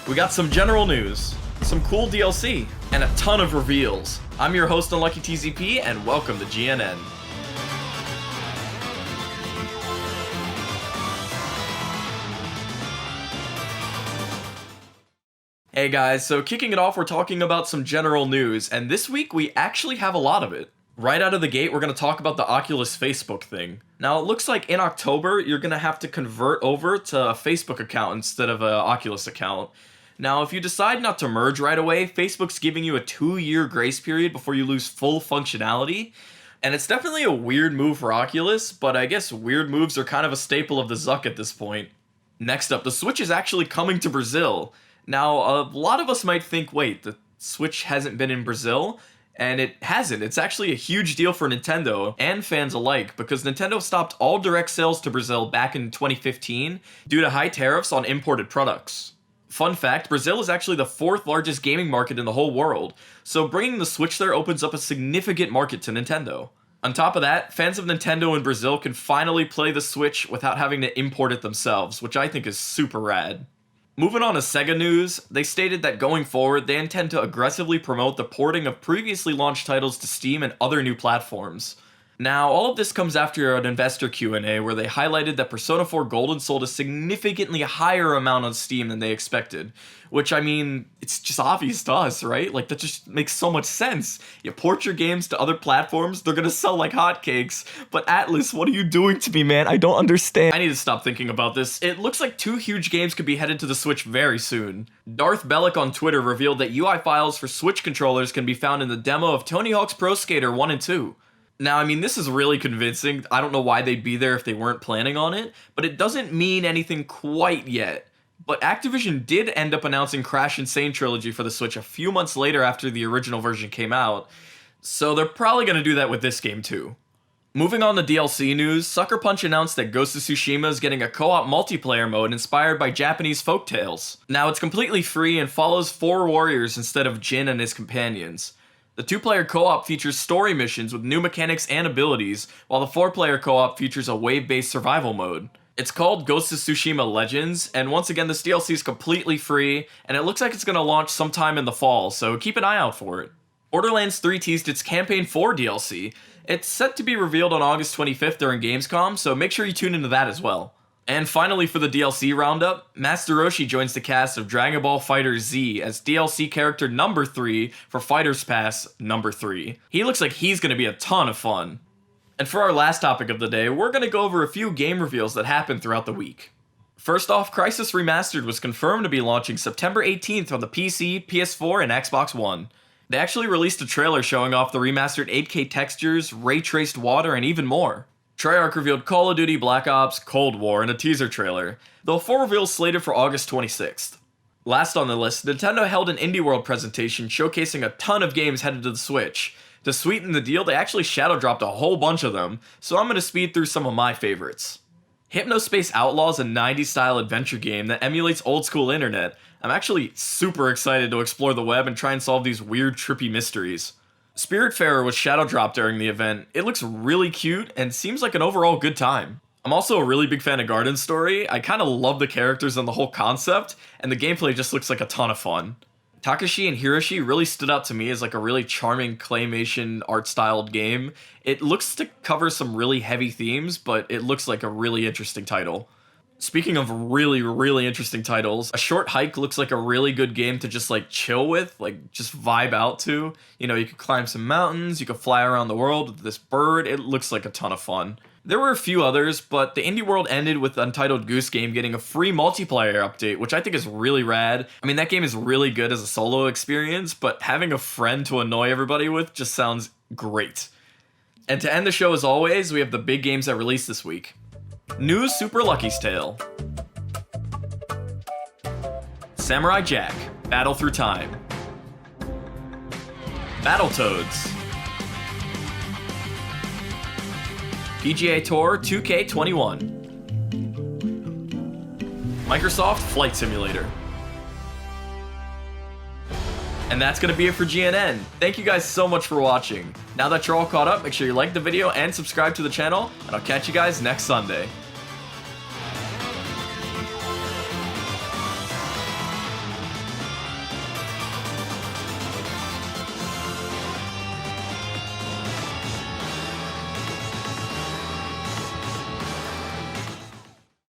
We got some general news, some cool DLC, and a ton of reveals. I'm your host, Unlucky TZP, and welcome to GNN. Hey guys, so kicking it off, we're talking about some general news, and this week we actually have a lot of it. Right out of the gate, we're going to talk about the Oculus Facebook thing. Now, it looks like in October, you're going to have to convert over to a Facebook account instead of an Oculus account. Now, if you decide not to merge right away, Facebook's giving you a 2-year grace period before you lose full functionality. And it's definitely a weird move for Oculus, but I guess weird moves are kind of a staple of the Zuck at this point. Next up, the Switch is actually coming to Brazil. Now, a lot of us might think, wait, the Switch hasn't been in Brazil? And it hasn't. It's actually a huge deal for Nintendo and fans alike because Nintendo stopped all direct sales to Brazil back in 2015 due to high tariffs on imported products. Fun fact, Brazil is actually the 4th largest gaming market in the whole world, so bringing the Switch there opens up a significant market to Nintendo. On top of that, fans of Nintendo in Brazil can finally play the Switch without having to import it themselves, which I think is super rad. Moving on to Sega news, they stated that going forward, they intend to aggressively promote the porting of previously launched titles to Steam and other new platforms. Now, all of this comes after an investor Q&A where they highlighted that Persona 4 Golden sold a significantly higher amount on Steam than they expected. Which, I mean, it's just obvious to us, right? Like, that just makes so much sense. You port your games to other platforms, they're gonna sell like hotcakes. But Atlas, what are you doing to me, man? I don't understand. I need to stop thinking about this. It looks like 2 huge games could be headed to the Switch very soon. Darth Bellic on Twitter revealed that UI files for Switch controllers can be found in the demo of Tony Hawk's Pro Skater 1 and 2. Now, I mean, this is really convincing. I don't know why they'd be there if they weren't planning on it, but it doesn't mean anything quite yet. But Activision did end up announcing Crash Insane Trilogy for the Switch a few months later after the original version came out, so they're probably going to do that with this game too. Moving on to DLC news, Sucker Punch announced that Ghost of Tsushima is getting a co-op multiplayer mode inspired by Japanese folktales. Now, it's completely free and follows 4 warriors instead of Jin and his companions. The 2-player co-op features story missions with new mechanics and abilities, while the 4-player co-op features a wave-based survival mode. It's called Ghost of Tsushima Legends, and once again this DLC is completely free, and it looks like it's going to launch sometime in the fall, so keep an eye out for it. Borderlands 3 teased its Campaign 4 DLC. It's set to be revealed on August 25th during Gamescom, so make sure you tune into that as well. And finally, for the DLC roundup, Master Roshi joins the cast of Dragon Ball FighterZ as DLC character number 3 for Fighters Pass number 3. He looks like he's going to be a ton of fun. And for our last topic of the day, we're going to go over a few game reveals that happened throughout the week. First off, Crysis Remastered was confirmed to be launching September 18th on the PC, PS4, and Xbox One. They actually released a trailer showing off the remastered 8K textures, ray-traced water, and even more. Treyarch revealed Call of Duty Black Ops Cold War in a teaser trailer, though full reveals slated for August 26th. Last on the list, Nintendo held an Indie World presentation showcasing a ton of games headed to the Switch. To sweeten the deal, they actually shadow dropped a whole bunch of them, so I'm going to speed through some of my favorites. Hypnospace Outlaw is a 90s style adventure game that emulates old school internet. I'm actually super excited to explore the web and try and solve these weird trippy mysteries. Spiritfarer was shadow dropped during the event. It looks really cute and seems like an overall good time. I'm also a really big fan of Garden Story. I kind of love the characters and the whole concept, and the gameplay just looks like a ton of fun. Takashi and Hiroshi really stood out to me as like a really charming claymation art-styled game. It looks to cover some really heavy themes, but it looks like a really interesting title. Speaking of really interesting titles, A Short Hike looks like a really good game to just like chill with, like just vibe out to. You know, you could climb some mountains, you could fly around the world with this bird. It looks like a ton of fun. There were a few others, but the Indie World ended with Untitled Goose Game getting a free multiplayer update, which I think is really rad. I mean, that game is really good as a solo experience, but having a friend to annoy everybody with just sounds great. And to end the show, as always, we have the big games that released this week. New Super Lucky's Tale, Samurai Jack, Battle Through Time, Battletoads, PGA Tour 2K21, Microsoft Flight Simulator. And that's going to be it for GNN. Thank you guys so much for watching. Now that you're all caught up, make sure you like the video and subscribe to the channel, and I'll catch you guys next Sunday.